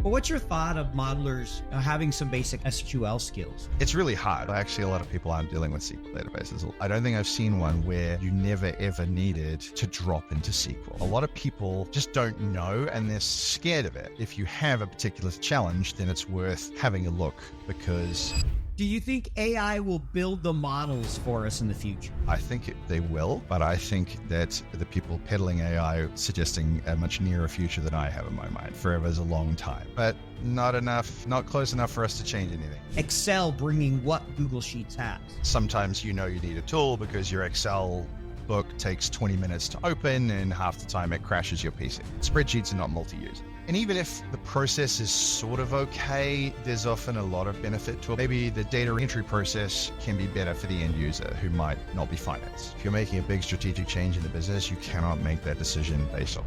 But what's your thought of modelers having some basic SQL skills? It's really hard. Actually, a lot of people aren't dealing with SQL databases. I don't think I've seen one where you never ever needed to drop into SQL. A lot of people just don't know and they're scared of it. If you have a particular challenge, then it's worth having a look because... Do you think AI will build the models for us in the future? I think they will, but I think that the people peddling AI suggesting a much nearer future than I have in my mind. Forever is a long time, but not enough, not close enough for us to change anything. Excel bringing what Google Sheets has. Sometimes you need a tool because your Excel book takes 20 minutes to open and half the time it crashes your PC. Spreadsheets are not multi-user. And even if the process is sort of okay, there's often a lot of benefit to it. Maybe the data entry process can be better for the end user who might not be finance. If you're making a big strategic change in the business, you cannot make that decision based on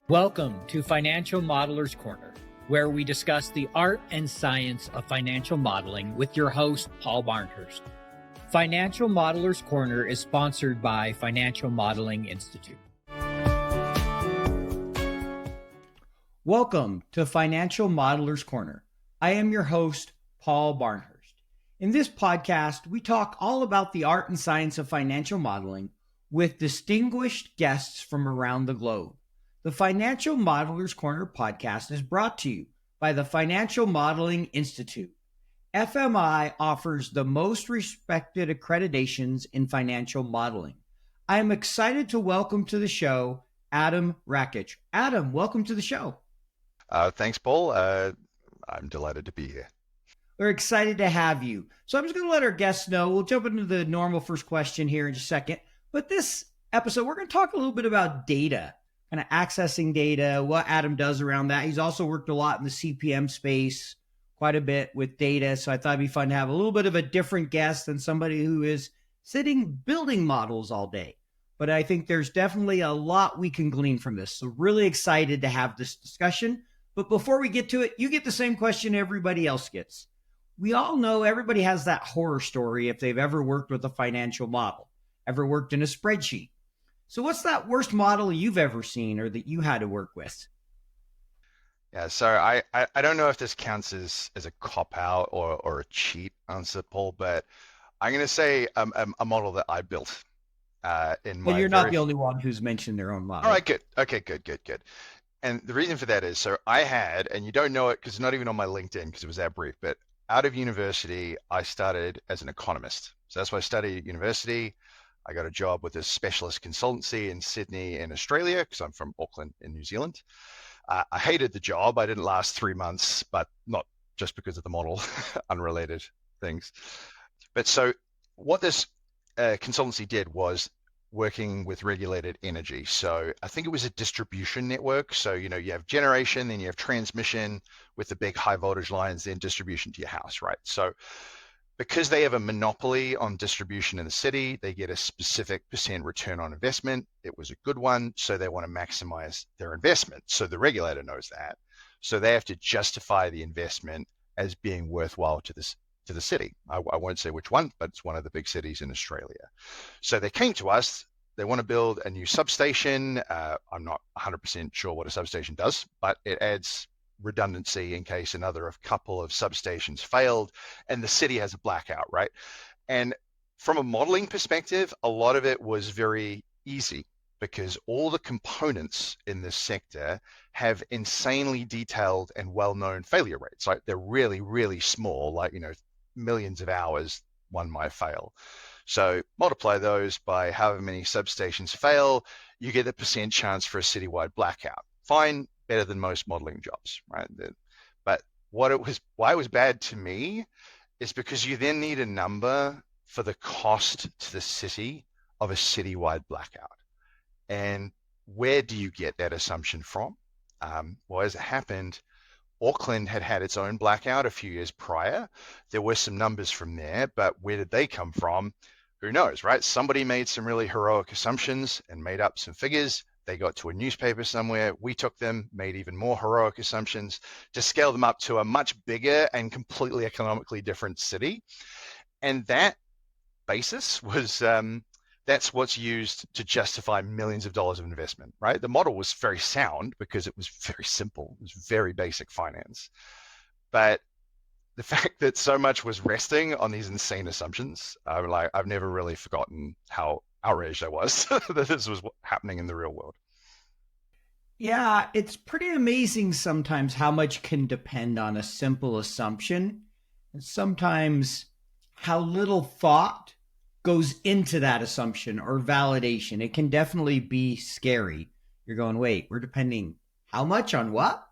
Welcome to Financial Modelers Corner, where we discuss the art and science of financial modeling with your host, Paul Barnhurst. Financial Modelers Corner is sponsored by Financial Modeling Institute. Welcome to Financial Modelers Corner. I am your host, Paul Barnhurst. In this podcast, we talk all about the art and science of financial modeling with distinguished guests from around the globe. The Financial Modelers Corner podcast is brought to you by the Financial Modeling Institute. FMI offers the most respected accreditations in financial modeling. I am excited to welcome to the show Adam Rakich. Adam, welcome to the show. Thanks, Paul. I'm delighted to be here. We're excited to have you. So I'm just going to let our guests know. We'll jump into the normal first question here in just a second. But this episode, we're going to talk a little bit about data, kind of accessing data, what Adam does around that. He's also worked a lot in the CPM space, quite a bit with data. So I thought it'd be fun to have a little bit of a different guest than somebody who is sitting building models all day. But I think there's definitely a lot we can glean from this. So really excited to have this discussion. But before we get to it, you get the same question everybody else gets. We all know everybody has that horror story if they've ever worked with a financial model, ever worked in a spreadsheet. So what's that worst model you've ever seen or that you had to work with? Yeah, so I don't know if this counts as a cop-out or a cheat answer, Paul, but I'm going to say a model that I built in my... Well, you're not the only one who's mentioned their own model. All right, good. Okay, good. And the reason for that is, so I had, and you don't know it because it's not even on my LinkedIn because it was that brief, but out of university, I started as an economist. So that's what I studied at university. I got a job with a specialist consultancy in Sydney in Australia because I'm from Auckland in New Zealand. I hated the job. I didn't last 3 months, but not just because of the model, unrelated things. But so what this consultancy did was working with regulated energy. So I think it was a distribution network. So, you have generation, then you have transmission with the big high voltage lines, then distribution to your house, right? So because they have a monopoly on distribution in the city, they get a specific % return on investment. It was a good one, so they want to maximize their investment. So the regulator knows that. So they have to justify the investment as being worthwhile to the city. I won't say which one, but it's one of the big cities in Australia. So they came to us. They want to build a new substation. I'm not 100% sure what a substation does, but it adds redundancy in case a couple of substations failed and the city has a blackout, right? And from a modeling perspective, a lot of it was very easy because all the components in this sector have insanely detailed and well-known failure rates. Like they're really, really small, like, millions of hours one might fail. So multiply those by however many substations fail, you get a % chance for a citywide blackout. Fine, better than most modeling jobs, right? But why it was bad to me is because you then need a number for the cost to the city of a citywide blackout. And where do you get that assumption from? Well, as it happened, Auckland had its own blackout a few years prior. There were some numbers from there, but where did they come from? Who knows, right? Somebody made some really heroic assumptions and made up some figures. They got to a newspaper somewhere. We took them, made even more heroic assumptions to scale them up to a much bigger and completely economically different city. And that basis was that's what's used to justify millions of dollars of investment, right? The model was very sound because it was very simple. It was very basic finance. But the fact that so much was resting on these insane assumptions, I've never really forgotten how outraged I was that this was happening in the real world. Yeah, it's pretty amazing sometimes how much can depend on a simple assumption, and sometimes how little thought goes into that assumption or validation. It can definitely be scary. You're going, wait, we're depending how much on what?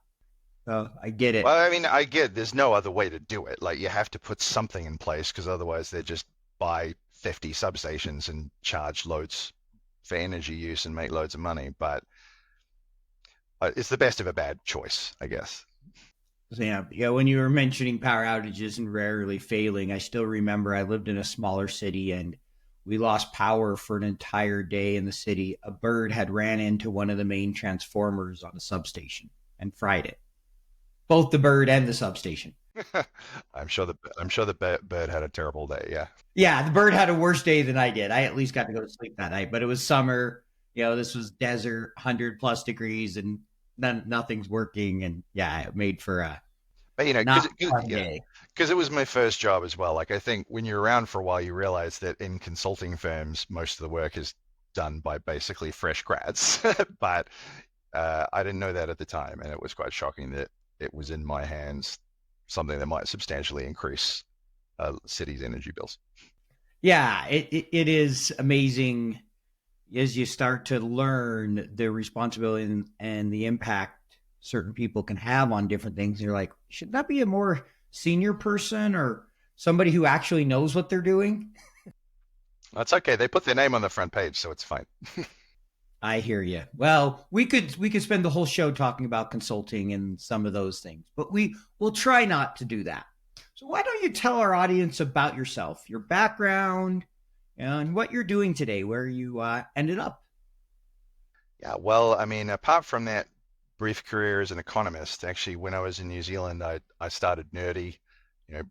So I get it. Well, I mean, I get there's no other way to do it. Like you have to put something in place because otherwise they just buy 50 substations and charge loads for energy use and make loads of money. But it's the best of a bad choice, I guess. Yeah. When you were mentioning power outages and rarely failing, I still remember I lived in a smaller city and we lost power for an entire day in the city. A bird had ran into one of the main transformers on the substation and fried it. Both the bird and the substation. I'm sure the bird had a terrible day. Yeah. Yeah, the bird had a worse day than I did. I at least got to go to sleep that night, but it was summer. This was desert, 100+ degrees, and nothing's working. And yeah, it made for a But not fun day. Because it was my first job as well. Like I think when you're around for a while, you realize that in consulting firms, most of the work is done by basically fresh grads. But I didn't know that at the time, and it was quite shocking that it was in my hands, something that might substantially increase a city's energy bills. Yeah, it is amazing as you start to learn the responsibility and the impact certain people can have on different things. You're like, should that be a more senior person or somebody who actually knows what they're doing? That's okay. They put their name on the front page, so it's fine. I hear you. Well, we could spend the whole show talking about consulting and some of those things, but we'll try not to do that. So why don't you tell our audience about yourself, your background, and what you're doing today, where you ended up? Yeah, well, I mean, apart from that brief career as an economist, actually, when I was in New Zealand, I started nerdy,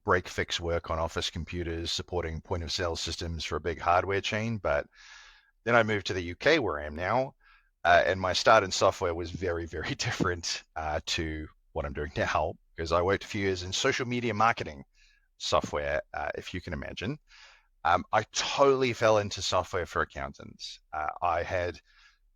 break fix work on office computers, supporting point of sale systems for a big hardware chain. But then I moved to the UK where I am now, and my start in software was very, very different to what I'm doing now, because I worked a few years in social media marketing software, if you can imagine. I totally fell into software for accountants. I had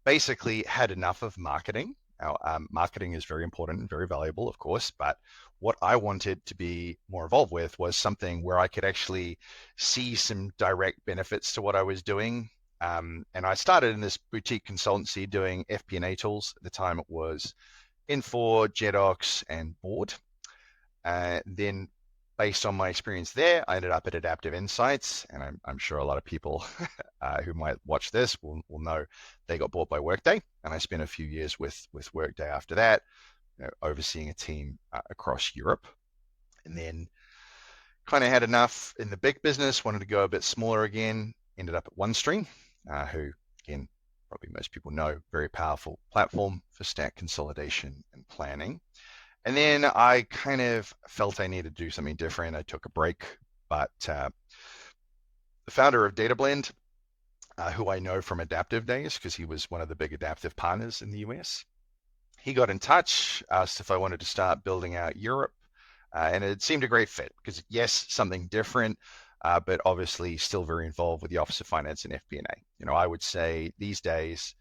basically had enough of marketing. Now, marketing is very important and very valuable, of course, but what I wanted to be more involved with was something where I could actually see some direct benefits to what I was doing. And I started in this boutique consultancy doing FP&A tools. At the time, it was Infor, Jedox, and Board. Then based on my experience there, I ended up at Adaptive Insights, and I'm sure a lot of people who might watch this will know they got bought by Workday, and I spent a few years with Workday after that, overseeing a team across Europe, and then kind of had enough in the big business, wanted to go a bit smaller again, ended up at OneStream, who, again, probably most people know, very powerful platform for stack consolidation and planning. And then I kind of felt I needed to do something different. I took a break, but the founder of DataBlend, who I know from Adaptive days, because he was one of the big Adaptive partners in the US, he got in touch, asked if I wanted to start building out Europe, and it seemed a great fit because, yes, something different, but obviously still very involved with the Office of Finance and FP&A. I would say these days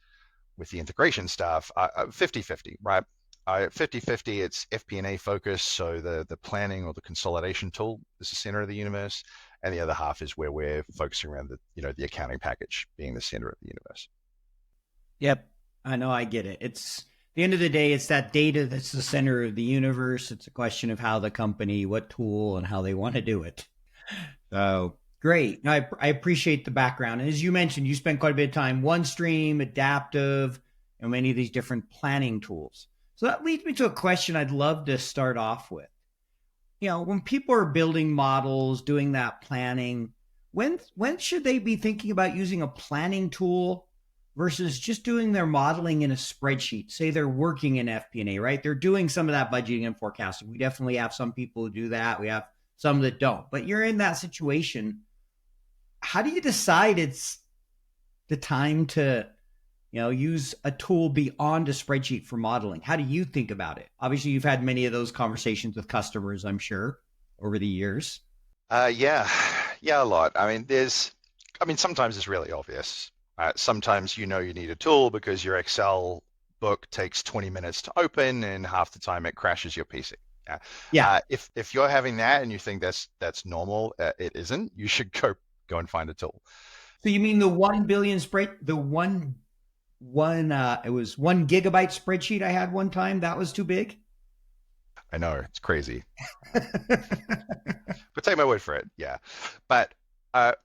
with the integration stuff, 50-50, right? 50-50, it's FP&A focused, so the planning or the consolidation tool is the center of the universe, and the other half is where we're focusing around the accounting package being the center of the universe. Yep, I know, I get it. It's at the end of the day, it's that data that's the center of the universe. It's a question of how the company, what tool, and how they want to do it. So great. No, I appreciate the background. And as you mentioned, you spent quite a bit of time OneStream, Adaptive, and many of these different planning tools. So that leads me to a question I'd love to start off with. When people are building models, doing that planning, when should they be thinking about using a planning tool versus just doing their modeling in a spreadsheet? Say they're working in FP&A, right? They're doing some of that budgeting and forecasting. We definitely have some people who do that. We have some that don't. But you're in that situation. How do you decide it's the time to, use a tool beyond a spreadsheet for modeling? How do you think about it? Obviously, you've had many of those conversations with customers, I'm sure, over the years. Yeah, a lot. Sometimes it's really obvious. Sometimes you need a tool because your Excel book takes 20 minutes to open and half the time it crashes your PC. Yeah. If you're having that and you think that's normal, it isn't. You should go and find a tool. So you mean the 1 billion it was 1 gigabyte spreadsheet I had one time? That was too big? I know, it's crazy. But take my word for it, yeah. But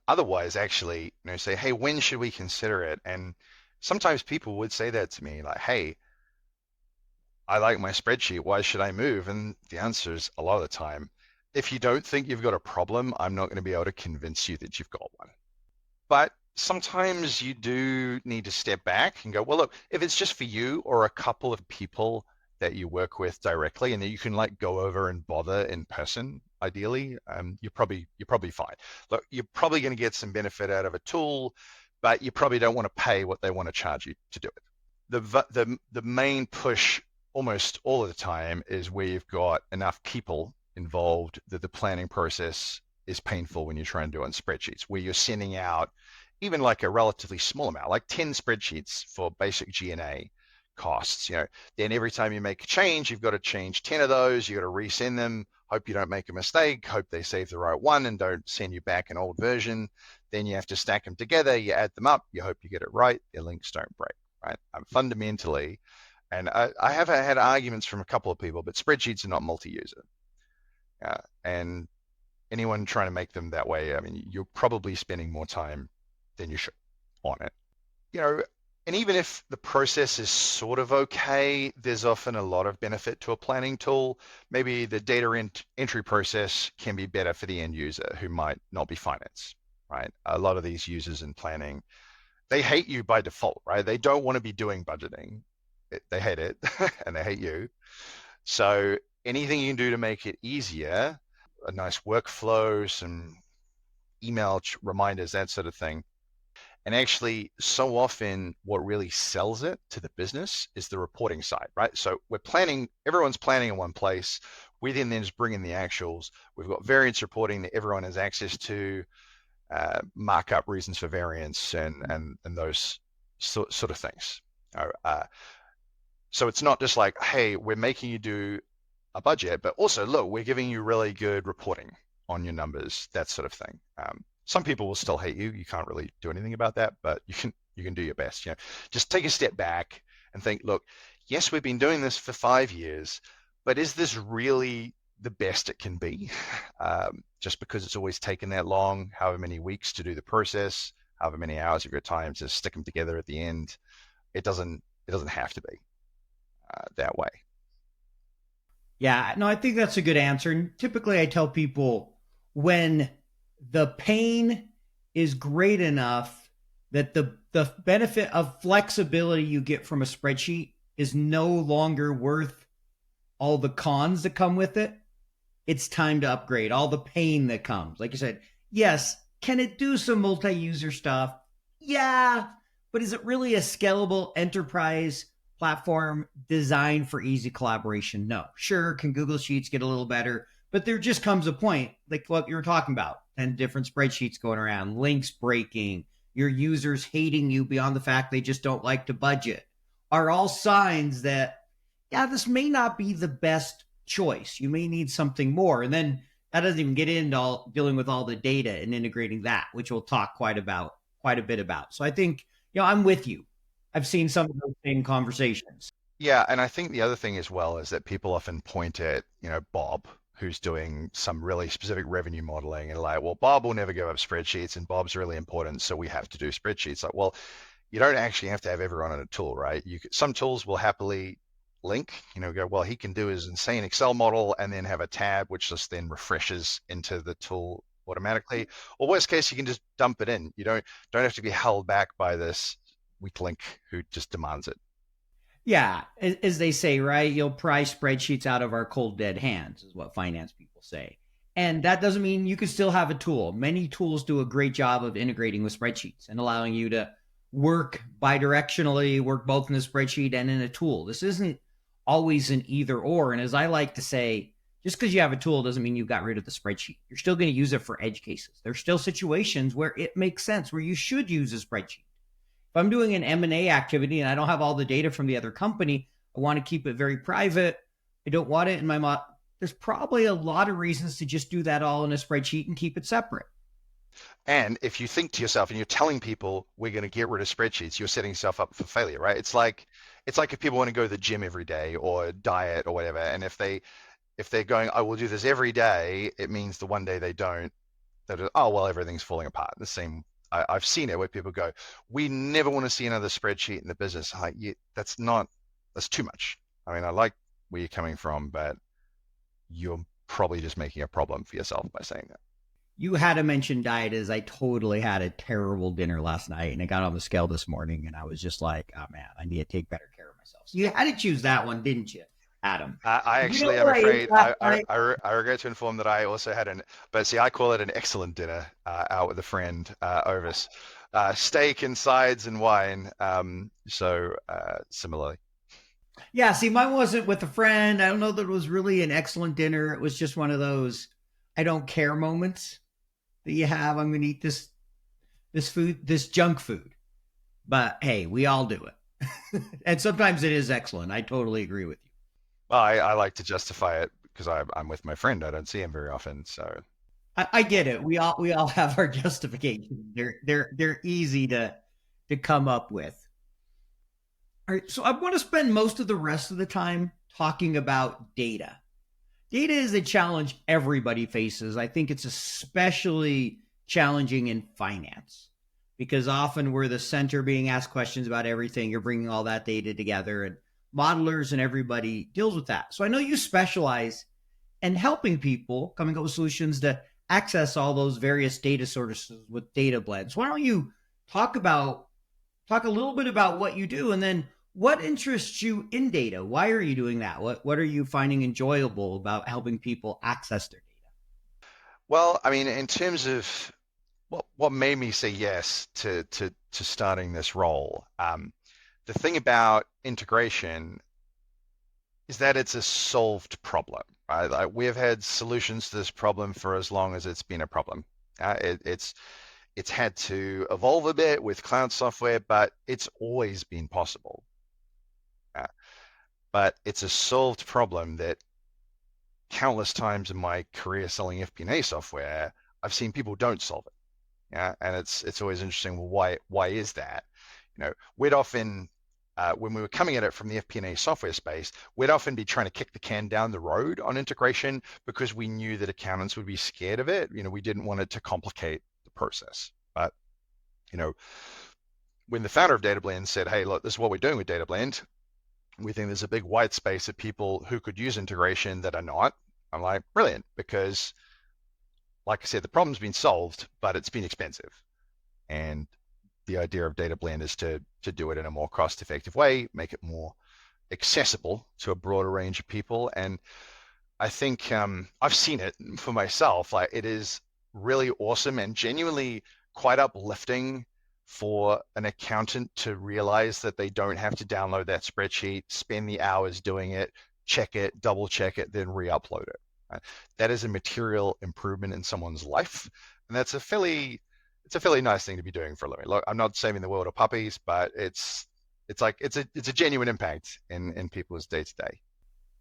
otherwise, actually, say, hey, when should we consider it? And sometimes people would say that to me, like, hey, I like my spreadsheet, why should I move? And the answer is a lot of the time, if you don't think you've got a problem, I'm not going to be able to convince you that you've got one. But sometimes you do need to step back and go, well, look, if it's just for you or a couple of people that you work with directly and that you can go over and bother in person, ideally, you're probably fine. Look, you're probably going to get some benefit out of a tool, but you probably don't want to pay what they want to charge you to do it. The main push almost all of the time is where you've got enough people involved that the planning process is painful when you're trying to do it on spreadsheets, where you're sending out even a relatively small amount, like 10 spreadsheets for basic G&A costs. Then every time you make a change, you've got to change 10 of those. You've got to resend them. Hope you don't make a mistake. Hope they save the right one and don't send you back an old version. Then you have to stack them together. You add them up. You hope you get it right. Your links don't break, right? Fundamentally, and I have had arguments from a couple of people, but spreadsheets are not multi-user. And anyone trying to make them that way, you're probably spending more time than you should on it. And even if the process is sort of okay, there's often a lot of benefit to a planning tool. Maybe the data entry process can be better for the end user who might not be finance, right? A lot of these users in planning, they hate you by default, right? They don't want to be doing budgeting. They hate it and they hate you. So anything you can do to make it easier, a nice workflow, some email reminders, that sort of thing. And actually, so often what really sells it to the business is the reporting side, right? So everyone's planning in one place. We then just bring in the actuals. We've got variance reporting that everyone has access to, markup reasons for variance and those sort of things. So it's not just like, hey, we're making you do a budget, but also, look, we're giving you really good reporting on your numbers, that sort of thing. Some people will still hate you. You can't really do anything about that, but you can do your best. Just take a step back and think, look, yes, we've been doing this for 5 years, but is this really the best it can be? Just because it's always taken that long, however many weeks to do the process, however many hours of your time to stick them together at the end, it doesn't have to be that way. Yeah, no, I think that's a good answer. And typically I tell people when the pain is great enough that the benefit of flexibility you get from a spreadsheet is no longer worth all the cons that come with it, it's time to upgrade. All the pain that comes. Like you said, yes, can it do some multi-user stuff? Yeah, but is it really a scalable enterprise platform designed for easy collaboration? No. Sure, can Google Sheets get a little better? But there just comes a point, like what you were talking about, 10 different spreadsheets going around, links breaking, your users hating you beyond the fact they just don't like to budget, are all signs that, yeah, this may not be the best choice. You may need something more. And then that doesn't even get into dealing with all the data and integrating that, which we'll talk quite a bit about. So I think, I'm with you. I've seen some of those same conversations. Yeah, and I think the other thing as well is that people often point at, Bob, who's doing some really specific revenue modeling, and well, Bob will never give up spreadsheets, and Bob's really important, so we have to do spreadsheets. Well, you don't actually have to have everyone on a tool, right? Some tools will happily link, go, well, he can do his insane Excel model and then have a tab which just then refreshes into the tool automatically. Or worst case, you can just dump it in. You don't have to be held back by this weak link who just demands it. Yeah, as they say, right? You'll pry spreadsheets out of our cold, dead hands, is what finance people say. And that doesn't mean you can still have a tool. Many tools do a great job of integrating with spreadsheets and allowing you to work bidirectionally, work both in a spreadsheet and in a tool. This isn't always an either or. And as I like to say, just because you have a tool doesn't mean you got rid of the spreadsheet. You're still going to use it for edge cases. There's still situations where it makes sense, where you should use a spreadsheet. If I'm doing an M&A activity and I don't have all the data from the other company, I want to keep it very private. I don't want it in my mod. There's probably a lot of reasons to just do that all in a spreadsheet and keep it separate. And if you think to yourself and you're telling people we're going to get rid of spreadsheets, you're setting yourself up for failure, right? It's like if people want to go to the gym every day or diet or whatever, and if they're going, I will do this every day, it means the one day they don't, that oh well, everything's falling apart. The same, I've seen it where people go, we never want to see another spreadsheet in the business. Like, that's too much. I mean, I like where you're coming from, but you're probably just making a problem for yourself by saying that. You had to mention diet, as I totally had a terrible dinner last night and I got on the scale this morning and I was just like, oh man, I need to take better care of myself. So you had to choose that one, didn't you, Adam? I actually am afraid, I regret to inform that I also had but see, I call it an excellent dinner out with a friend over steak and sides and wine. Similarly. Yeah, see, mine wasn't with a friend. I don't know that it was really an excellent dinner. It was just one of those I don't care moments that you have. I'm going to eat this junk food. But hey, we all do it. And sometimes it is excellent. I totally agree with you. Well, I like to justify it because I'm with my friend. I don't see him very often. So I get it. We all have our justifications. They're easy to come up with. All right, so I want to spend most of the rest of the time talking about data. Data is a challenge everybody faces. I think it's especially challenging in finance because often we're the center being asked questions about everything. You're bringing all that data together and modelers and everybody deals with that. So I know you specialize in helping people coming up with solutions to access all those various data sources with data blends. Why don't you talk a little bit about what you do and then what interests you in data? Why are you doing that? What are you finding enjoyable about helping people access their data? Well, I mean, in terms of what made me say yes to starting this role, the thing about integration is that it's a solved problem. Right? Like, we have had solutions to this problem for as long as it's been a problem. It's had to evolve a bit with cloud software, but it's always been possible. But it's a solved problem that countless times in my career selling FP&A software, I've seen people don't solve it. Yeah, and it's always interesting. Well, why is that? You know, we'd often when we were coming at it from the FP&A software space, we'd often be trying to kick the can down the road on integration because we knew that accountants would be scared of it. You know, we didn't want it to complicate the process. But you know, when the founder of DataBlend said, "Hey, look, this is what we're doing with DataBlend. We think there's a big white space of people who could use integration that are not." I'm like, brilliant, because like I said, the problem's been solved, but it's been expensive. And the idea of DataBlend is to do it in a more cost-effective way, make it more accessible to a broader range of people. And I think I've seen it for myself. Like, it is really awesome and genuinely quite uplifting for an accountant to realize that they don't have to download that spreadsheet, spend the hours doing it, check it, double check it, then re-upload it. Right? That is a material improvement in someone's life, and that's a fairly nice thing to be doing for a living. Look, I'm not saving the world of puppies, but it's a genuine impact in people's day to day.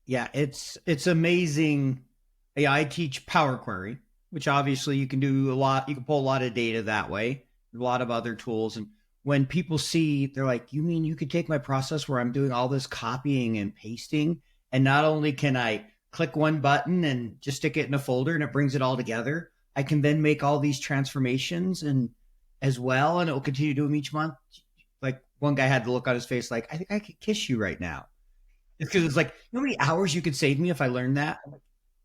Yeah, it's amazing. Yeah, I teach Power Query, which obviously you can do a lot. You can pull a lot of data that way. A lot of other tools. And when people see, they're like, you mean you could take my process where I'm doing all this copying and pasting, and not only can I click one button and just stick it in a folder and it brings it all together, I can then make all these transformations and as well, and it will continue to do them each month. Like, one guy had the look on his face like, I think I could kiss you right now. It's because it's like, you know how many hours you could save me if I learned that?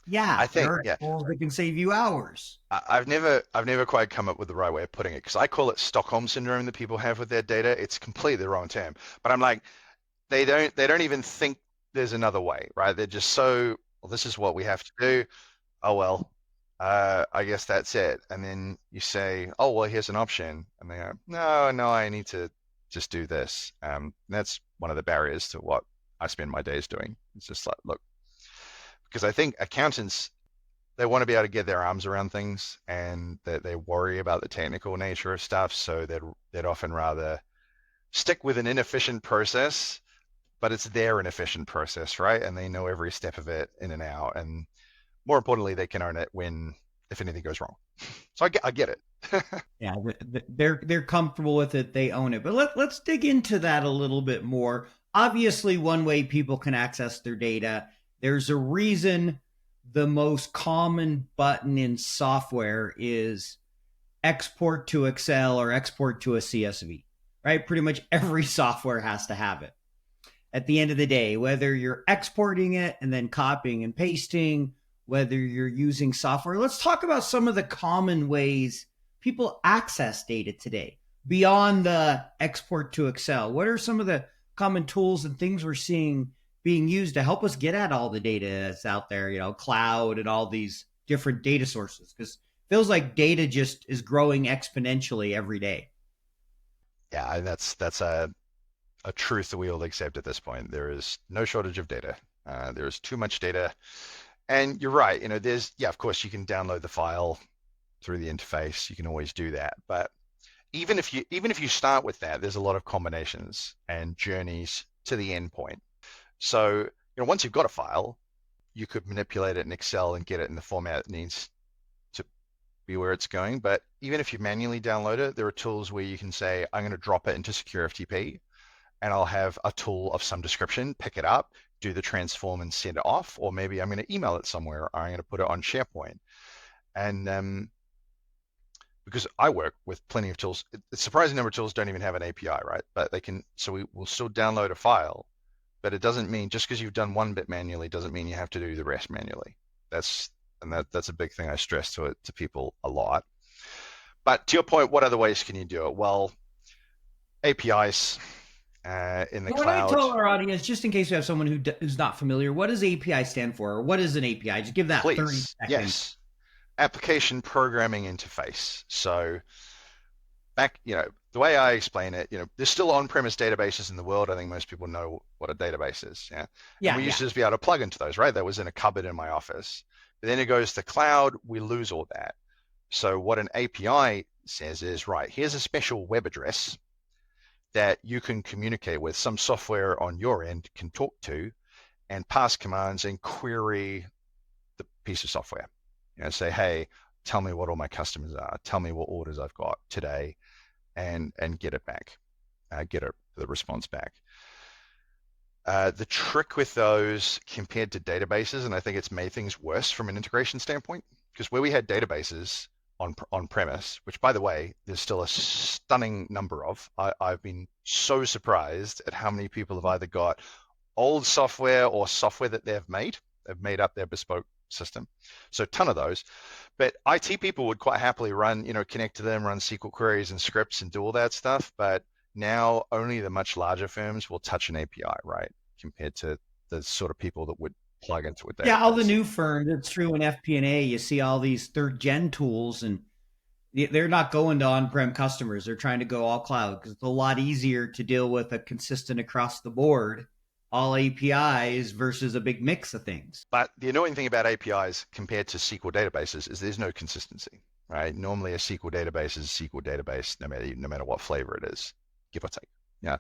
Yeah, I think tools that can save you hours. I've never quite come up with the right way of putting it, because I call it Stockholm syndrome that people have with their data. It's completely the wrong term, but I'm like, they don't even think there's another way, right? They're just so, well, this is what we have to do. Oh well, I guess that's it. And then you say, oh well, here's an option, and they go, no, I need to just do this. That's one of the barriers to what I spend my days doing. It's just like, look, because I think accountants, they want to be able to get their arms around things, and they worry about the technical nature of stuff. So they'd often rather stick with an inefficient process, but it's their inefficient process, right? And they know every step of it in and out. And more importantly, they can own it if anything goes wrong. So I get it. Yeah, they're comfortable with it. They own it. But let's dig into that a little bit more. Obviously, one way people can access their data, there's a reason the most common button in software is export to Excel or export to a CSV, right? Pretty much every software has to have it. At the end of the day, whether you're exporting it and then copying and pasting, whether you're using software, let's talk about some of the common ways people access data today beyond the export to Excel. What are some of the common tools and things we're seeing being used to help us get at all the data that's out there, cloud and all these different data sources? Because it feels like data just is growing exponentially every day. Yeah, that's a truth that we all accept at this point. There is no shortage of data. There is too much data. And you're right, of course you can download the file through the interface. You can always do that. But even if you start with that, there's a lot of combinations and journeys to the endpoint. So, once you've got a file, you could manipulate it in Excel and get it in the format it needs to be where it's going. But even if you manually download it, there are tools where you can say, I'm going to drop it into Secure FTP, and I'll have a tool of some description, pick it up, do the transform and send it off, or maybe I'm going to email it somewhere, or I'm going to put it on SharePoint. And because I work with plenty of tools, a surprising number of tools don't even have an API, right? But they can, so we will still download a file, but it doesn't mean just because you've done one bit manually doesn't mean you have to do the rest manually. That's a big thing I stress to people a lot. But to your point, what other ways can you do it? Well, APIs in the cloud. What I tell our audience, just in case we have someone who's not familiar, what does API stand for? Or what is an API? Just give that 30 seconds. Yes. Application programming interface. So back, the way I explain it, there's still on-premise databases in the world. I think most people know what a database is. Yeah. And we used to just be able to plug into those, right? That was in a cupboard in my office. But then it goes to cloud, we lose all that. So what an API says is, right, here's a special web address that you can communicate with. Some software on your end can talk to and pass commands and query the piece of software. Say, hey, tell me what all my customers are. Tell me what orders I've got today, and get it back, get the response back. The trick with those compared to databases, and I think it's made things worse from an integration standpoint, because where we had databases on premise, which by the way, there's still a stunning number of. I've been so surprised at how many people have either got old software or software that they've made up their bespoke system. So a ton of those. But IT people would quite happily run, connect to them, run SQL queries and scripts and do all that stuff. But now only the much larger firms will touch an API, right? Compared to the sort of people that would plug into it. Yeah, all the new firms, it's true in FP&A, you see all these third gen tools and they're not going to on-prem customers. They're trying to go all cloud because it's a lot easier to deal with a consistent across the board all APIs versus a big mix of things. But the annoying thing about APIs compared to SQL databases is there's no consistency, right? Normally a SQL database is a SQL database, no matter what flavor it is, give or take. Yeah.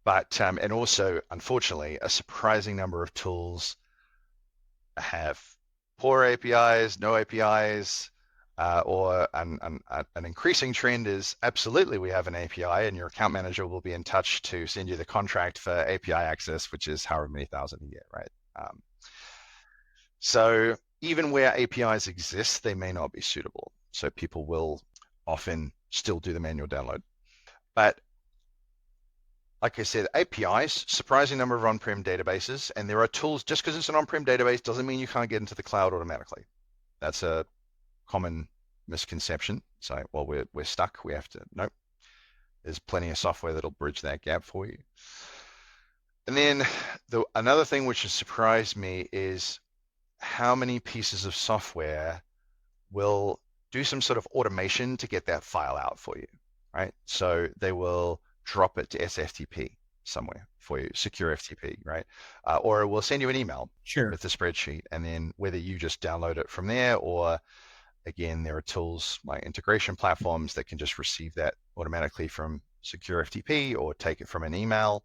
But, and also, unfortunately, a surprising number of tools have poor APIs, no APIs, or an increasing trend is absolutely we have an API and your account manager will be in touch to send you the contract for API access, which is however many thousand a year, right? So even where APIs exist, they may not be suitable. So people will often still do the manual download. But like I said, APIs, surprising number of on-prem databases, and there are tools. Just because it's an on-prem database doesn't mean you can't get into the cloud automatically. That's a common misconception. So, well, we're stuck. We have to. Nope. There's plenty of software that'll bridge that gap for you. And then another thing which has surprised me is how many pieces of software will do some sort of automation to get that file out for you, right? So they will drop it to SFTP somewhere for you, secure FTP, right? Or it will send you an email with the spreadsheet, and then whether you just download it from there, or again, there are tools like integration platforms that can just receive that automatically from secure FTP or take it from an email.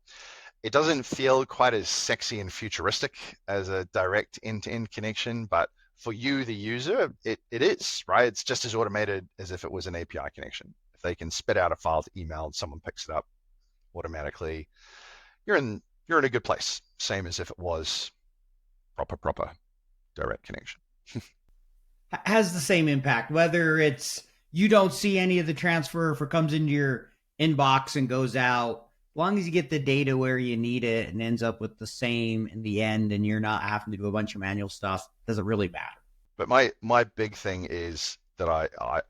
It doesn't feel quite as sexy and futuristic as a direct end-to-end connection, but for you, the user, it is, right? It's just as automated as if it was an API connection. If they can spit out a file to email and someone picks it up automatically, you're in a good place. Same as if it was proper direct connection. Has the same impact, whether it's you don't see any of the transfer if it comes into your inbox and goes out. As long as you get the data where you need it and ends up with the same in the end, and you're not having to do a bunch of manual stuff, doesn't really matter. But my big thing is that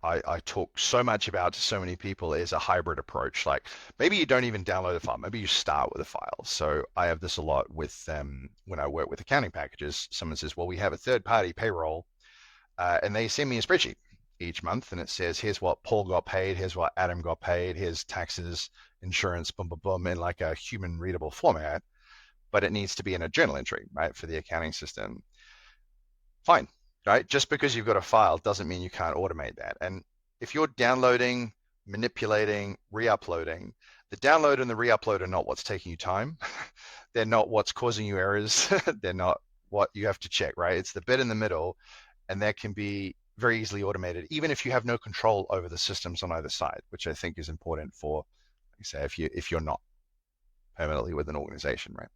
I talk so much about to so many people is a hybrid approach. Like maybe you don't even download a file, maybe you start with a file. So I have this a lot with when I work with accounting packages. Someone says, well, we have a third-party payroll, and they send me a spreadsheet each month, and it says, here's what Paul got paid, here's what Adam got paid, here's taxes, insurance, boom, boom, boom, in like a human readable format, but it needs to be in a journal entry, right, for the accounting system. Fine, right? Just because you've got a file doesn't mean you can't automate that. And if you're downloading, manipulating, re-uploading, the download and the re-upload are not what's taking you time. They're not what's causing you errors. They're not what you have to check, right? It's the bit in the middle, and that can be very easily automated, even if you have no control over the systems on either side, which I think is important for, like I say, if you're not permanently with an organization, right?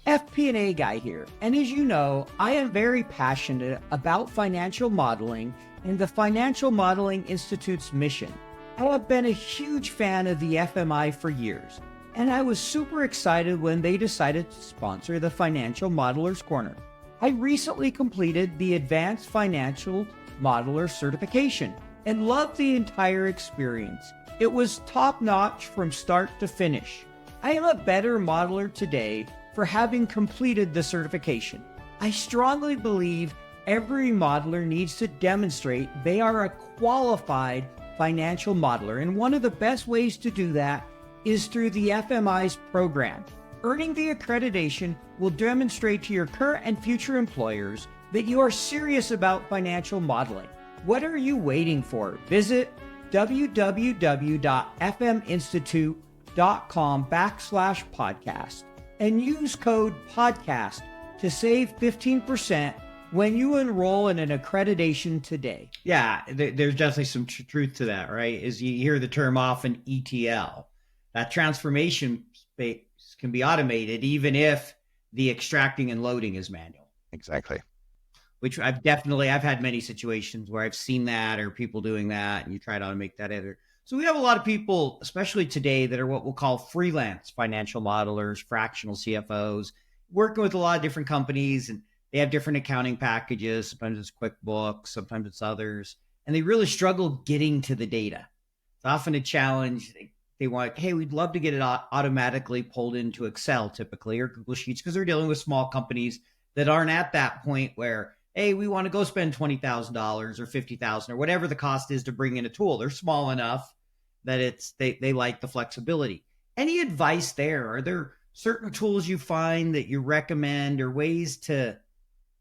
FP&A guy here, and as you know, I am very passionate about financial modeling and the Financial Modeling Institute's mission. I have been a huge fan of the FMI for years, and I was super excited when they decided to sponsor the Financial Modelers Corner. I recently completed the Advanced Financial Modeler certification and loved the entire experience. It was top-notch from start to finish. I am a better modeler today for having completed the certification. I strongly believe every modeler needs to demonstrate they are a qualified financial modeler, and one of the best ways to do that is through the FMI's program. Earning the accreditation will demonstrate to your current and future employers that you are serious about financial modeling. What are you waiting for? Visit www.fminstitute.com/podcast and use code podcast to save 15% when you enroll in an accreditation today. Yeah, there's definitely some truth to that, right? As you hear the term often, ETL. That transformation space can be automated even if the extracting and loading is manual. Exactly. Which I've had many situations where I've seen that or people doing that, and you try to automate that either. So we have a lot of people, especially today, that are what we'll call freelance financial modelers, fractional CFOs, working with a lot of different companies, and they have different accounting packages. Sometimes it's QuickBooks, sometimes it's others, and they really struggle getting to the data. It's often a challenge. They want, hey, we'd love to get it automatically pulled into Excel typically, or Google Sheets, because they're dealing with small companies that aren't at that point where, hey, we want to go spend $20,000 or $50,000 or whatever the cost is to bring in a tool. They're small enough that they like the flexibility. Any advice there? Are there certain tools you find that you recommend or ways to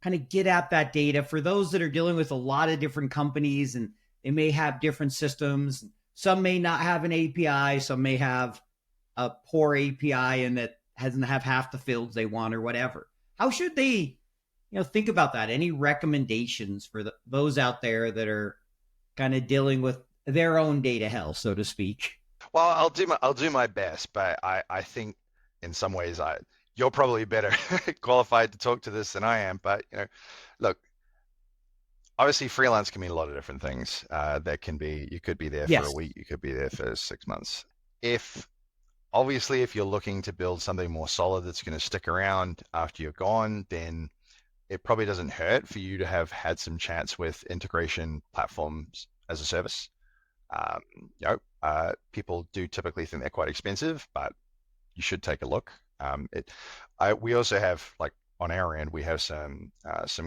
kind of get at that data for those that are dealing with a lot of different companies and they may have different systems? Some may not have an API. Some may have a poor API and that doesn't have half the fields they want or whatever. How should they think about that? Any recommendations for those out there that are kind of dealing with their own data hell, so to speak? Well, I'll do my best, but I think in some ways you're probably better qualified to talk to this than I am. But look, obviously freelance can mean a lot of different things. You could be there for a week, you could be there for 6 months. If you're looking to build something more solid that's going to stick around after you're gone, then it probably doesn't hurt for you to have had some chats with integration platforms as a service. People do typically think they're quite expensive, but you should take a look. We also have, like, on our end, we have some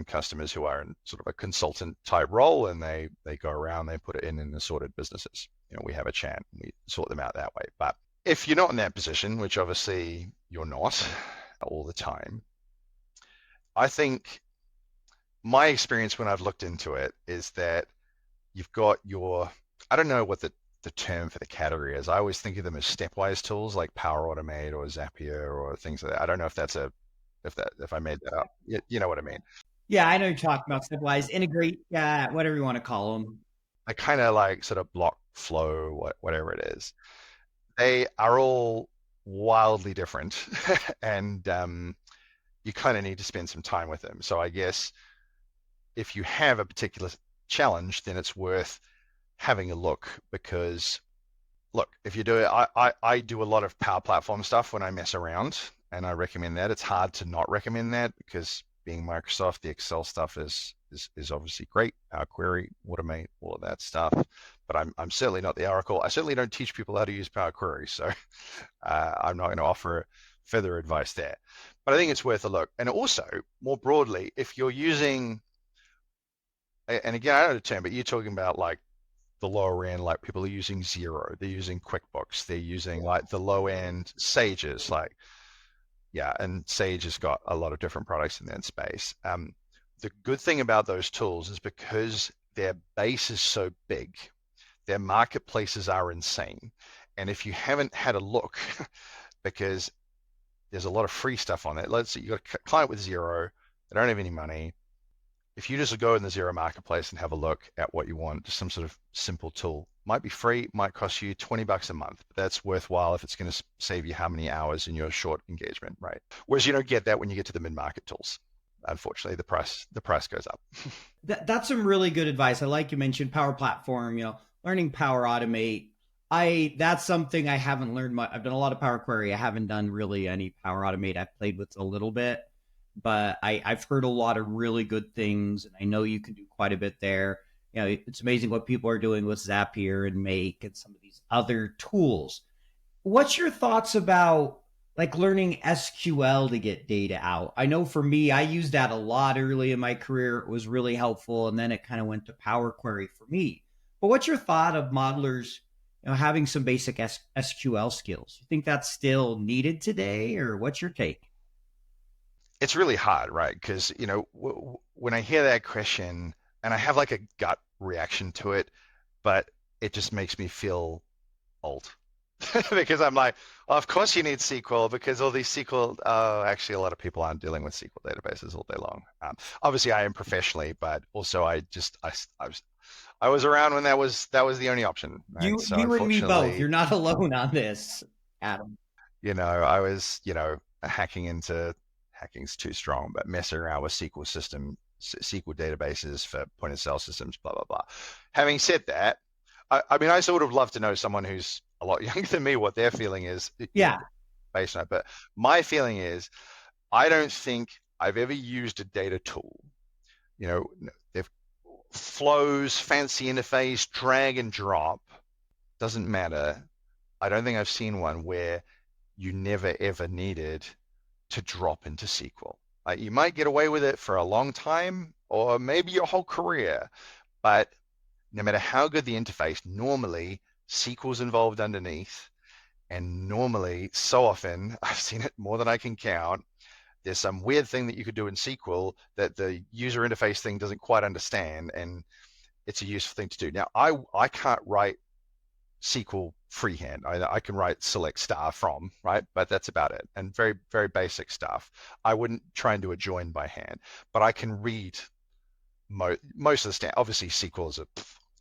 customers who are in sort of a consultant type role, and they go around, they put it in assorted businesses. We have a chat, and we sort them out that way. But if you're not in that position, which obviously you're not all the time, I think my experience when I've looked into it is that you've got your, I don't know what the term for the category is. I always think of them as stepwise tools like Power Automate or Zapier or things like that. I don't know if that's if I made that up. You know what I mean? Yeah, I know you're talking about stepwise, integrate, whatever you want to call them. I kind of like sort of block flow, whatever it is. They are all wildly different, and you kind of need to spend some time with them. So I guess if you have a particular challenge, then it's worth having a look, because look, if you do it, I do a lot of Power Platform stuff when I mess around, and I recommend that. It's hard to not recommend that because being Microsoft, the Excel stuff is obviously great. Power Query, Automate, all of that stuff. But I'm certainly not the Oracle. I certainly don't teach people how to use Power Query, so I'm not going to offer further advice there. But I think it's worth a look. And also, more broadly, if you're using, and again, I don't know the term, but you're talking about like the lower end, like people are using Xero, they're using QuickBooks, they're using like the low end Sages, like, yeah, and Sage has got a lot of different products in that space. The good thing about those tools is because their base is so big, their marketplaces are insane. And if you haven't had a look, because there's a lot of free stuff on it. Let's say you got a client with Xero, they don't have any money. If you just go in the Xero marketplace and have a look at what you want, just some sort of simple tool, might be free, might cost you $20 a month, but that's worthwhile if it's going to save you how many hours in your short engagement, right? Whereas you don't get that when you get to the mid-market tools. Unfortunately, the price goes up. That's some really good advice. I like you mentioned Power Platform, learning Power Automate. That's something I haven't learned much. I've done a lot of Power Query. I haven't done really any Power Automate. I've played with a little bit, but I've heard a lot of really good things, and I know you can do quite a bit there. It's amazing what people are doing with Zapier and Make and some of these other tools. What's your thoughts about like learning SQL to get data out? I know for me, I used that a lot early in my career. It was really helpful, and then it kind of went to Power Query for me. But what's your thought of modelers, having some basic SQL skills? You think that's still needed today, or what's your take? It's really hard, right? Because, when I hear that question, and I have like a gut reaction to it, but it just makes me feel old. Because I'm like, well, of course you need SQL, because all these SQL, actually a lot of people aren't dealing with SQL databases all day long. Obviously I am professionally, but also I was around when that was the only option. Right? So You and me both. You're unfortunately, not alone on this, Adam. I was, hacking's too strong, but messing around with SQL databases for point of sale systems, blah, blah, blah. Having said that, I mean, I sort of love to know someone who's a lot younger than me, what their feeling is. Yeah. Based on it. But my feeling is, I don't think I've ever used a data tool. They've flows, fancy interface, drag and drop, doesn't matter. I don't think I've seen one where you never ever needed to drop into SQL. Like, you might get away with it for a long time, or maybe your whole career, but no matter how good the interface, normally SQL's involved underneath, and normally, so often, I've seen it more than I can count, there's some weird thing that you could do in SQL that the user interface thing doesn't quite understand, and it's a useful thing to do. Now, I can't write SQL freehand. I can write select star from, right? But that's about it. And very, very basic stuff. I wouldn't try and do a join by hand, but I can read most of the stuff. Obviously, SQL is a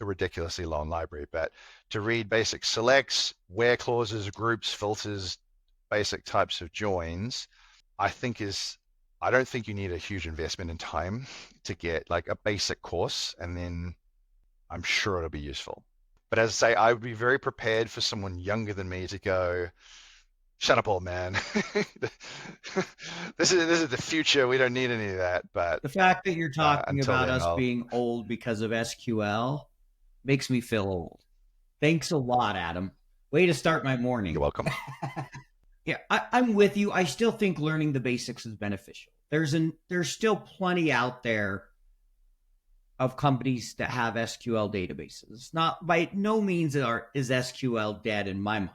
ridiculously long library, but to read basic selects, where clauses, groups, filters, basic types of joins, I don't think you need a huge investment in time to get like a basic course, and then I'm sure it'll be useful. But as I say, I would be very prepared for someone younger than me to go, shut up, old man. This is the future. We don't need any of that. But the fact that you're talking about then, us being old because of SQL makes me feel old. Thanks a lot, Adam. Way to start my morning. You're welcome. Yeah, I'm with you. I still think learning the basics is beneficial. There's still plenty out there of companies that have SQL databases. It's not, by no means is SQL dead in my mind.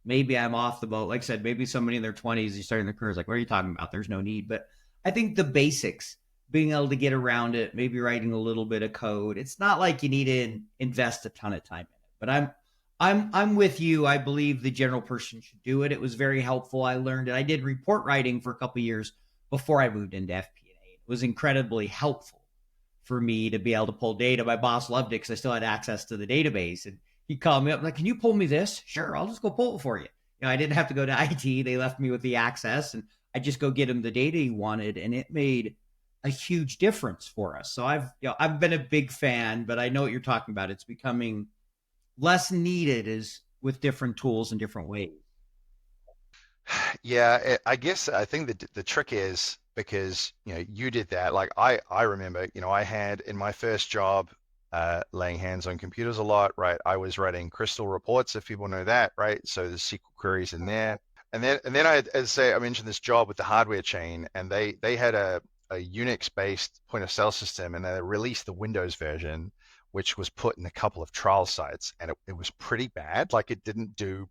maybe I'm off the boat. Like I said, maybe somebody in their 20s is starting their career is like, what are you talking about? There's no need. But I think the basics, being able to get around it, maybe writing a little bit of code. It's not like you need to invest a ton of time in it. But I'm with you. I believe the general person should do it. It was very helpful. I learned it. I did report writing for a couple of years before I moved into FP&A. It was incredibly helpful for me to be able to pull data. My boss loved it because I still had access to the database. And he called me up like, can you pull me this? Sure, I'll just go pull it for you. I didn't have to go to IT. They left me with the access and I just go get him the data he wanted. And it made a huge difference for us. So I've been a big fan, but I know what you're talking about. It's becoming less needed as with different tools and different ways. Yeah, I guess I think the trick is because you did that. Like I remember, I had in my first job laying hands on computers a lot, right? I was writing crystal reports, if people know that, right? So there's SQL queries in there. And then I mentioned this job with the hardware chain, and they had a Unix-based point of sale system, and they released the Windows version, which was put in a couple of trial sites, and it was pretty bad. Like it didn't do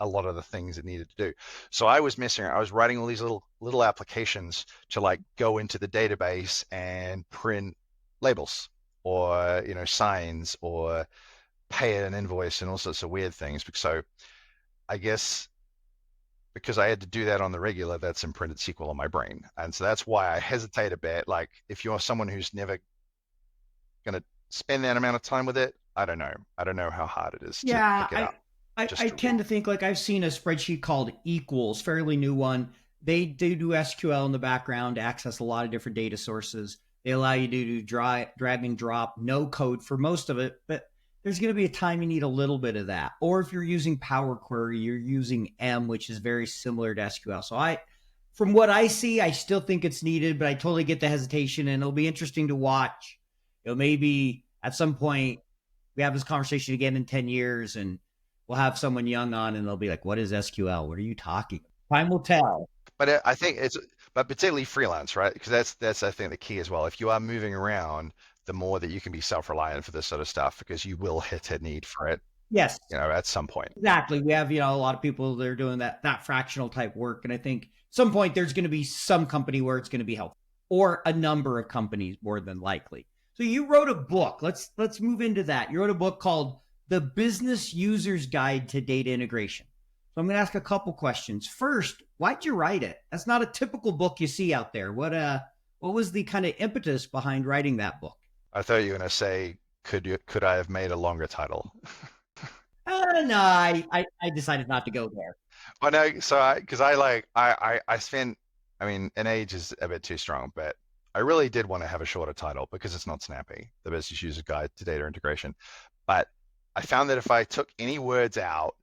a lot of the things it needed to do. So I was messing around. I was writing all these little applications to like go into the database and print labels or signs or pay an invoice and all sorts of weird things. So I guess because I had to do that on the regular, that's imprinted SQL on my brain. And so that's why I hesitate a bit. Like if you're someone who's never going to spend that amount of time with it, I don't know. I don't know how hard it is to pick it up. I tend to think like I've seen a spreadsheet called Equals, fairly new one. They do SQL in the background to access a lot of different data sources. They allow you to do drag and drop, no code for most of it, but there's going to be a time you need a little bit of that. Or if you're using Power Query, you're using M, which is very similar to SQL. So from what I see, I still think it's needed, but I totally get the hesitation, and it'll be interesting to watch. Maybe at some point we have this conversation again in 10 years and we'll have someone young on and they'll be like, what is SQL? What are you talking about? Time will tell. But I think but particularly freelance, right? Because that's I think the key as well. If you are moving around, the more that you can be self-reliant for this sort of stuff, because you will hit a need for it. Yes. At some point. Exactly. We have, a lot of people that are doing that fractional type work. And I think at some point there's going to be some company where it's going to be helpful, or a number of companies more than likely. So you wrote a book. Let's move into that. You wrote a book called The Business User's Guide to Data Integration. So I'm going to ask a couple questions. First, why'd you write it? That's not a typical book you see out there. What was the kind of impetus behind writing that book? I thought you were going to say, could I have made a longer title? No, I decided not to go there. Oh no, so I spent, an age is a bit too strong, but I really did want to have a shorter title because it's not snappy, The Business User Guide to Data Integration. But I found that if I took any words out,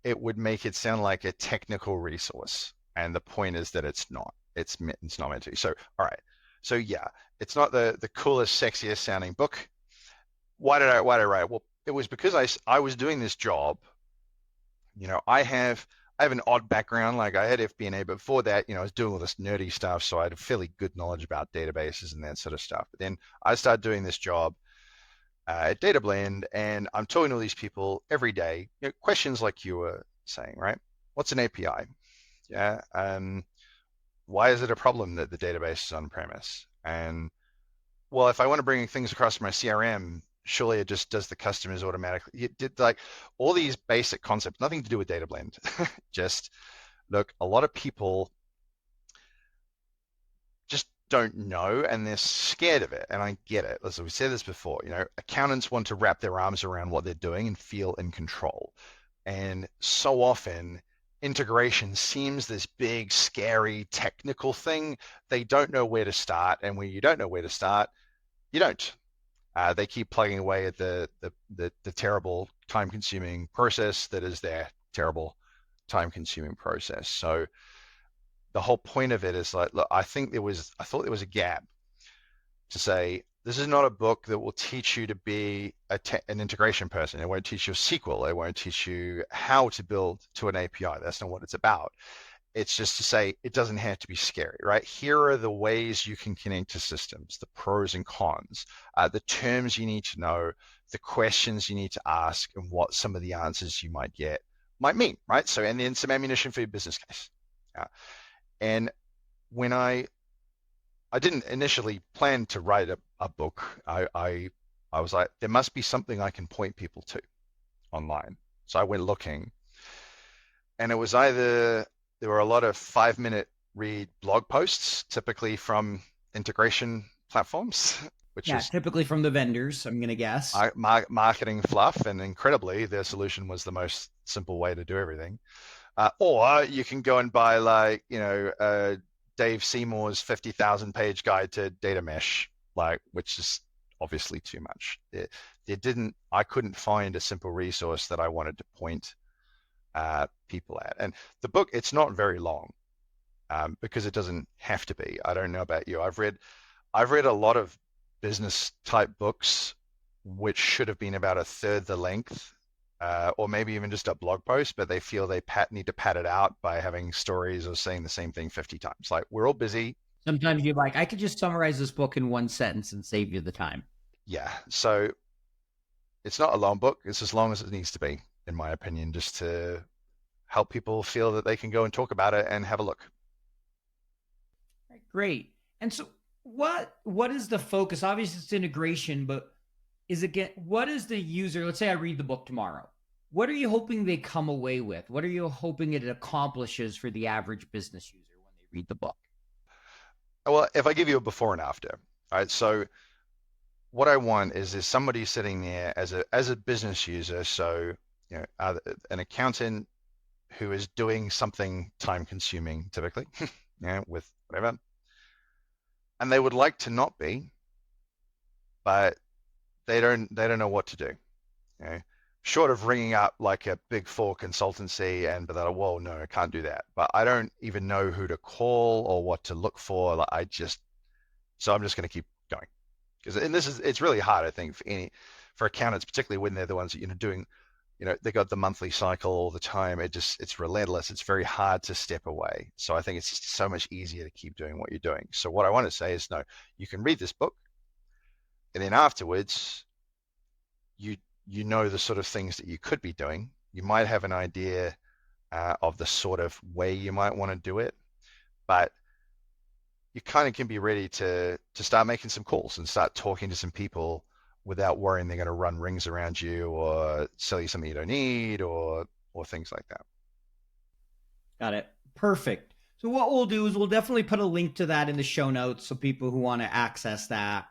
it would make it sound like a technical resource. And the point is that it's not. It's not meant to be. So, all right. So yeah, it's not the coolest, sexiest sounding book. Why did I write? Well, it was because I was doing this job. I have an odd background. Like I had FP&A, but before that, I was doing all this nerdy stuff. So I had a fairly good knowledge about databases and that sort of stuff. But then I started doing this job at Data Blend, and I'm talking to all these people every day. Questions like you were saying, right? What's an API? Yeah. Why is it a problem that the database is on premise? And well, if I want to bring things across my CRM, surely it just does the customers automatically. It did like all these basic concepts, nothing to do with Data Blend. Just look, a lot of people just don't know and they're scared of it. And I get it. As we said this before, accountants want to wrap their arms around what they're doing and feel in control. And so often integration seems this big, scary, technical thing. They don't know where to start. And when you don't know where to start, you don't. They keep plugging away at the terrible time-consuming process that is their terrible time-consuming process. So the whole point of it is like, look, I thought there was a gap to say, this is not a book that will teach you to be an integration person. It won't teach you SQL. It won't teach you how to build to an API. That's not what it's about. It's just to say it doesn't have to be scary, right? Here are the ways you can connect to systems, the pros and cons, the terms you need to know, the questions you need to ask, and what some of the answers you might get might mean, right? So, and then some ammunition for your business case. And when I didn't initially plan to write a book, I was like, there must be something I can point people to online. So I went looking, and it was either there were a lot of 5-minute read blog posts, typically from integration platforms, which is typically from the vendors, I'm going to guess. Marketing fluff, and incredibly, their solution was the most simple way to do everything. Or you can go and buy, like, Dave Seymour's 50,000 page guide to data mesh, which is obviously too much. I couldn't find a simple resource that I wanted to point people at. And the book, it's not very long, because it doesn't have to be. I don't know about you. I've read a lot of business type books which should have been about a third the length, or maybe even just a blog post, but they feel they need to pad it out by having stories or saying the same thing 50 times. Like, we're all busy. Sometimes you're like, I could just summarize this book in one sentence and save you the time. Yeah. So it's not a long book. It's as long as it needs to be, in my opinion, just to help people feel that they can go and talk about it and have a look. Great. And so what is the focus? Obviously it's integration, but what is the user? Let's say I read the book tomorrow. What are you hoping they come away with? What are you hoping it accomplishes for the average business user when they read the book? Well, if I give you a before and after, all right. So what I want is somebody sitting there as a business user. So, an accountant who is doing something time consuming, typically, with whatever, and they would like to not be, but they don't know what to do. Short of ringing up like a Big Four consultancy but they're like, whoa, no, I can't do that. But I don't even know who to call or what to look for. So I'm just going to keep going. It's really hard, I think, for accountants, particularly when they're the ones that, doing, they got the monthly cycle all the time. It's relentless. It's very hard to step away. So I think it's just so much easier to keep doing what you're doing. So what I want to say is, no, you can read this book, and then afterwards, you know the sort of things that you could be doing. You might have an idea of the sort of way you might want to do it, but you kind of can be ready to start making some calls and start talking to some people without worrying they're going to run rings around you or sell you something you don't need or things like that. Got it. Perfect. So what we'll do is we'll definitely put a link to that in the show notes so people who want to access the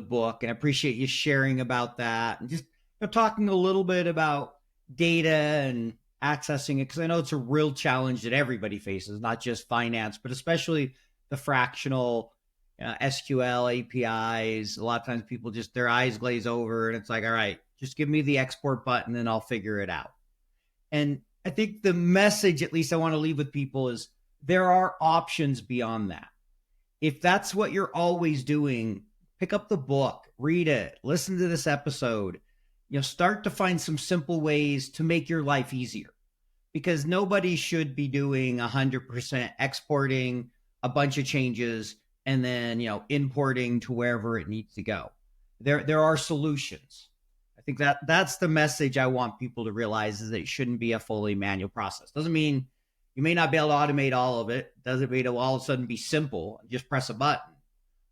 book, and I appreciate you sharing about that and just talking a little bit about data and accessing it, because I know it's a real challenge that everybody faces, not just finance, but especially the fractional SQL APIs. A lot of times people their eyes glaze over and it's like, all right, just give me the export button and I'll figure it out. And I think the message, at least I want to leave with people, is there are options beyond that. If that's what you're always doing, pick up the book, read it, listen to this episode, start to find some simple ways to make your life easier, because nobody should be doing 100% exporting a bunch of changes and then, importing to wherever it needs to go. There are solutions. I think that's the message I want people to realize, is that it shouldn't be a fully manual process. Doesn't mean you may not be able to automate all of it. Doesn't mean it'll all of a sudden be simple. Just press a button.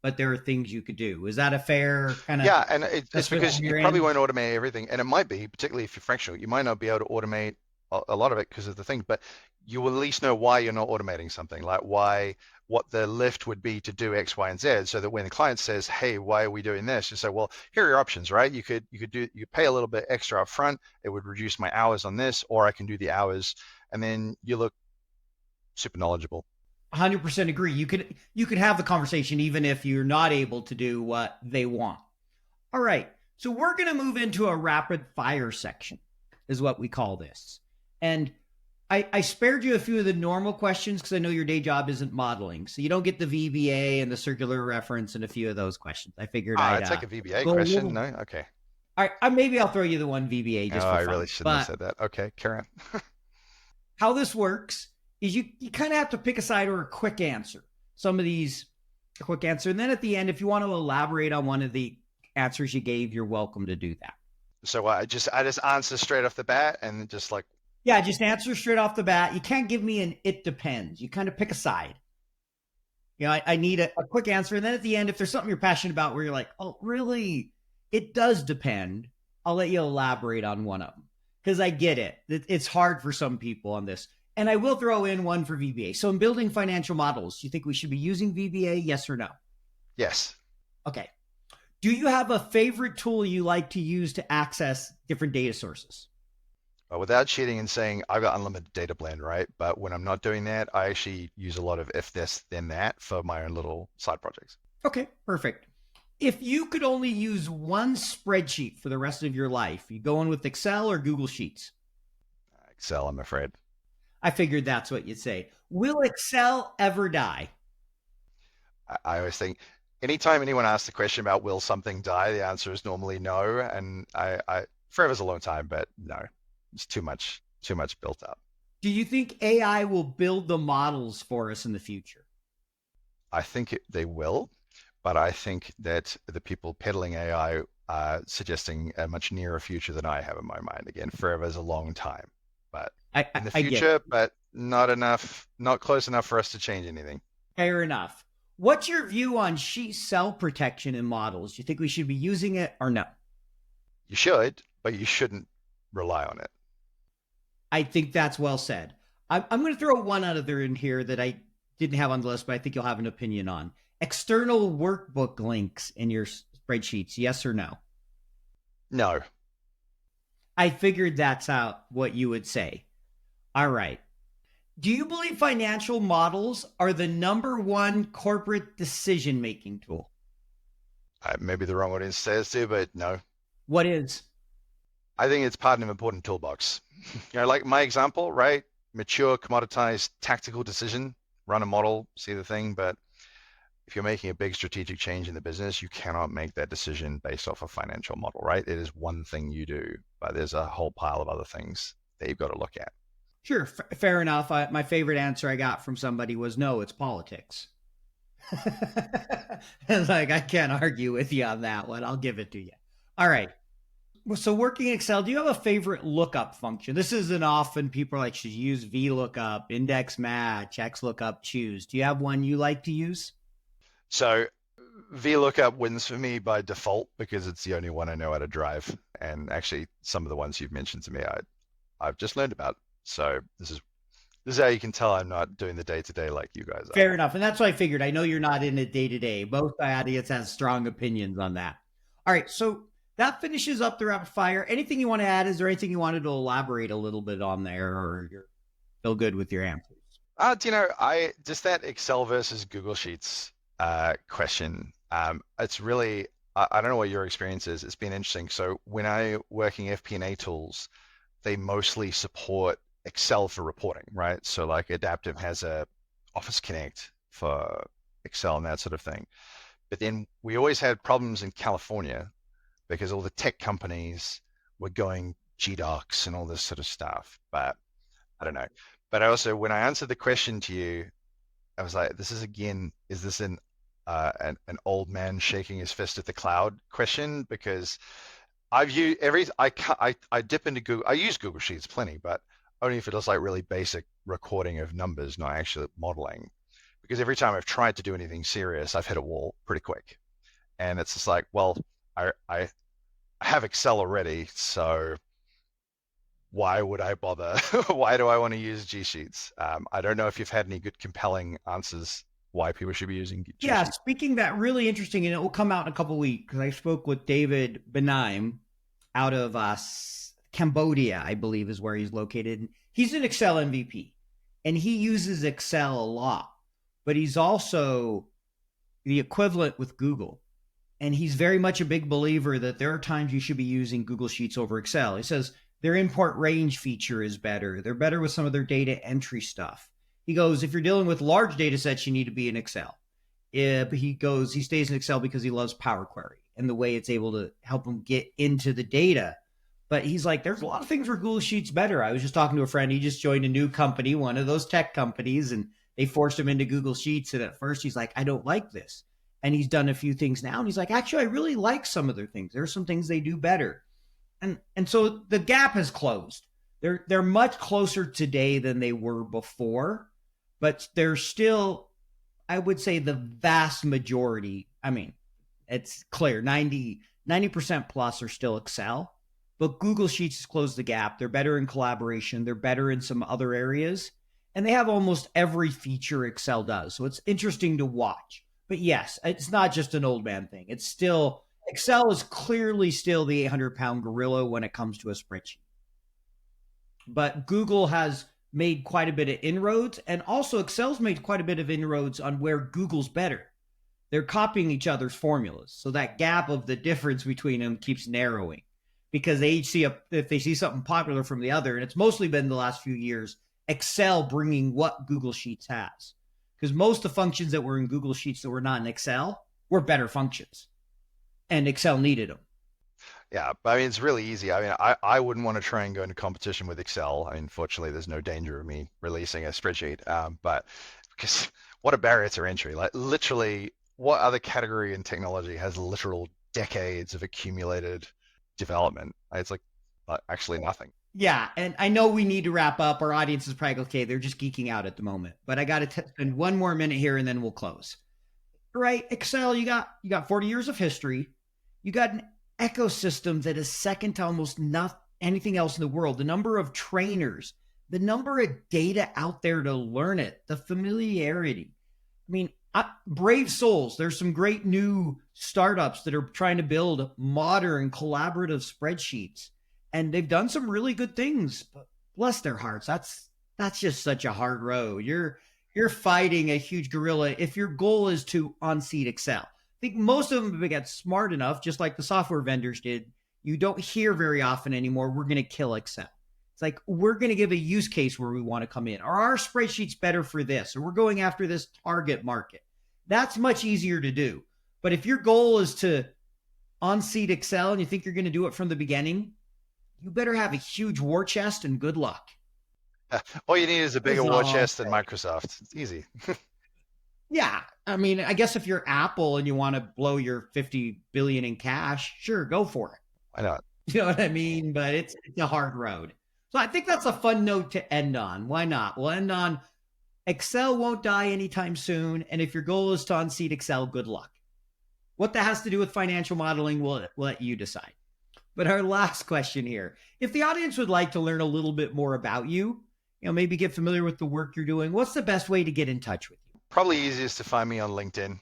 But there are things you could do. Is that a fair kind of? Yeah, and it's because you probably won't automate everything. And it might be, particularly if you're fractional, you might not be able to automate a lot of it because of the thing, but you will at least know why you're not automating something, like what the lift would be to do X, Y, and Z, so that when the client says, hey, why are we doing this? You say, well, here are your options, right? You pay a little bit extra up front. It would reduce my hours on this, or I can do the hours, and then you look super knowledgeable. 100% agree. You could have the conversation even if you're not able to do what they want. All right. So we're going to move into a rapid fire section, is what we call this. And I spared you a few of the normal questions because I know your day job isn't modeling. So you don't get the VBA and the circular reference and a few of those questions. I figured I'd take a VBA question. No? Okay. All right. Maybe I'll throw you the one VBA just for fun. I really shouldn't have said that. Okay. Carry on. How this works is you kind of have to pick a side or a quick answer. Some of these, a quick answer. And then at the end, if you want to elaborate on one of the answers you gave, you're welcome to do that. So I just answer straight off the bat and just like Yeah, just answer straight off the bat. You can't give me an it depends. You kind of pick a side. I need a quick answer. And then at the end, if there's something you're passionate about where you're like, oh, really, it does depend, I'll let you elaborate on one of them. Because I get it. It's hard for some people on this. And I will throw in one for VBA. So in building financial models, do you think we should be using VBA? Yes or no? Yes. Okay. Do you have a favorite tool you like to use to access different data sources? Without cheating and saying I've got unlimited data blend, right? But when I'm not doing that, I actually use a lot of if this, then that for my own little side projects. Okay, perfect. If you could only use one spreadsheet for the rest of your life, you go in with Excel or Google Sheets? Excel, I'm afraid. I figured that's what you'd say. Will Excel ever die? I always think anytime anyone asks the question about will something die, the answer is normally no. And I forever's a long time, but no. It's too much built up. Do you think AI will build the models for us in the future? I think they will, but I think that the people peddling AI are suggesting a much nearer future than I have in my mind. Again, forever is a long time, but in the future, but not enough, not close enough for us to change anything. Fair enough. What's your view on sheet cell protection in models? Do you think we should be using it or no? You should, but you shouldn't rely on it. I think that's well said. I'm going to throw one out of there in here that I didn't have on the list, but I think you'll have an opinion on. External workbook links in your spreadsheets, yes or no? No. I figured that's out what you would say. All right. Do you believe financial models are the number one corporate decision-making tool? Maybe the wrong audience says to, but no. What is? I think it's part of an important toolbox. Like my example, right? Mature, commoditized, tactical decision, run a model, see the thing. But if you're making a big strategic change in the business, you cannot make that decision based off a financial model, right? It is one thing you do, but there's a whole pile of other things that you've got to look at. Sure, fair enough. My favorite answer I got from somebody was no, it's politics. It's like, I can't argue with you on that one. I'll give it to you. All right. So working Excel, do you have a favorite lookup function? This isn't often people are like, should you use VLOOKUP, index match, XLOOKUP, choose. Do you have one you like to use? So VLOOKUP wins for me by default because it's the only one I know how to drive. And actually, some of the ones you've mentioned to me, I've just learned about. So this is how you can tell I'm not doing the day-to-day like you guys are. Fair enough. And that's what I figured. I know you're not in it day-to-day. Both audience has strong opinions on that. All right. So that finishes up the rapid fire. Anything you want to add? Is there anything you wanted to elaborate a little bit on there, or you're still good with your answers? Just that Excel versus Google Sheets question. It's really, I don't know what your experience is. It's been interesting. So when I working FP&A tools, they mostly support Excel for reporting, right? So like Adaptive has a Office Connect for Excel and that sort of thing. But then we always had problems in California because all the tech companies were going GDocs and all this sort of stuff. But I don't know. But I also, when I answered the question to you, I was like, is this an old man shaking his fist at the cloud question? Because I've used I dip into Google, I use Google Sheets plenty, but only if it does like really basic recording of numbers, not actually modeling. Because every time I've tried to do anything serious, I've hit a wall pretty quick. And it's just like, well, I have Excel already, so why would I bother? Why do I want to use G Sheets? I don't know if you've had any good compelling answers why people should be using G Sheets. Yeah, speaking that, really interesting, and it will come out in a couple of weeks because I spoke with David Benaim out of Cambodia, I believe is where he's located. He's an Excel MVP, and he uses Excel a lot, but he's also the equivalent with Google. And he's very much a big believer that there are times you should be using Google Sheets over Excel. He says their import range feature is better. They're better with some of their data entry stuff. He goes, if you're dealing with large data sets, you need to be in Excel. He stays in Excel because he loves Power Query and the way it's able to help him get into the data. But he's like, there's a lot of things where Google Sheets better. I was just talking to a friend. He just joined a new company, one of those tech companies, and they forced him into Google Sheets. And at first he's like, I don't like this. And he's done a few things now. And he's like, actually, I really like some of their things. There are some things they do better. And so the gap has closed. They're much closer today than they were before, but they're still, I would say, the vast majority. I mean, it's clear 90% plus are still Excel, but Google Sheets has closed the gap. They're better in collaboration. They're better in some other areas, and they have almost every feature Excel does. So it's interesting to watch. But yes, it's not just an old man thing. It's still, Excel is clearly still the 800-pound gorilla when it comes to a spreadsheet. But Google has made quite a bit of inroads, and also Excel's made quite a bit of inroads on where Google's better. They're copying each other's formulas. So that gap of the difference between them keeps narrowing because they each see if they see something popular from the other, and it's mostly been the last few years, Excel bringing what Google Sheets has. Because most of the functions that were in Google Sheets that were not in Excel were better functions, and Excel needed them. Yeah, but I mean, it's really easy. I mean, I wouldn't want to try and go into competition with Excel. I mean, fortunately, there's no danger of me releasing a spreadsheet. But because what a barrier to entry. Like literally, what other category in technology has literal decades of accumulated development? It's like actually nothing. Yeah, and I know we need to wrap up. Our audience is probably okay. They're just geeking out at the moment. But I got to spend one more minute here, and then we'll close. Right, Excel, you got 40 years of history. You got an ecosystem that is second to almost not anything else in the world. The number of trainers, the number of data out there to learn it, the familiarity. I mean, brave souls. There's some great new startups that are trying to build modern collaborative spreadsheets, and they've done some really good things. But bless their hearts, that's just such a hard road. You're fighting a huge gorilla if your goal is to unseat Excel. I think most of them have got smart enough, just like the software vendors did. You don't hear very often anymore, we're going to kill Excel. It's like, we're going to give a use case where we want to come in. Are our spreadsheets better for this? Or we're going after this target market. That's much easier to do. But if your goal is to unseat Excel and you think you're going to do it from the beginning, you better have a huge war chest and good luck. All you need is a bigger war chest than Microsoft. It's easy. Yeah. I mean, I guess if you're Apple and you want to blow your $50 billion in cash, sure, go for it. Why not? You know what I mean? But it's a hard road. So I think that's a fun note to end on. Why not? We'll end on Excel won't die anytime soon. And if your goal is to unseat Excel, good luck. What that has to do with financial modeling, we'll let you decide. But our last question here, if the audience would like to learn a little bit more about you, maybe get familiar with the work you're doing, what's the best way to get in touch with you? Probably easiest to find me on LinkedIn.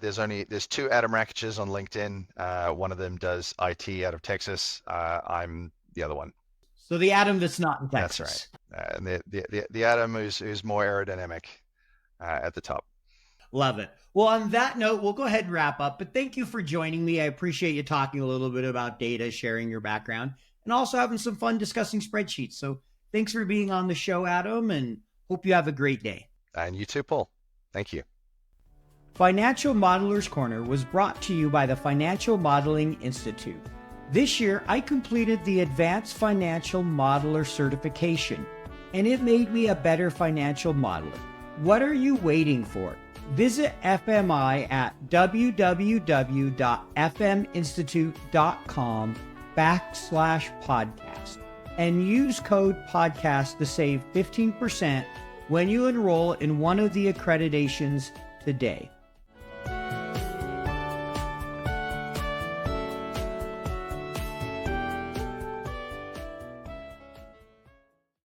There's two Adam Rakiches on LinkedIn. One of them does IT out of Texas. I'm the other one. So the Adam that's not in Texas. That's right. And the Adam who's more aerodynamic at the top. Love it. Well, on that note, we'll go ahead and wrap up. But thank you for joining me. I appreciate you talking a little bit about data, sharing your background, and also having some fun discussing spreadsheets. So thanks for being on the show, Adam, and hope you have a great day. And you too, Paul. Thank you. Financial Modelers Corner was brought to you by the Financial Modeling Institute. This year, I completed the Advanced Financial Modeler certification, and it made me a better financial modeler. What are you waiting for? Visit FMI at www.fminstitute.com/podcast and use code podcast to save 15% when you enroll in one of the accreditations today.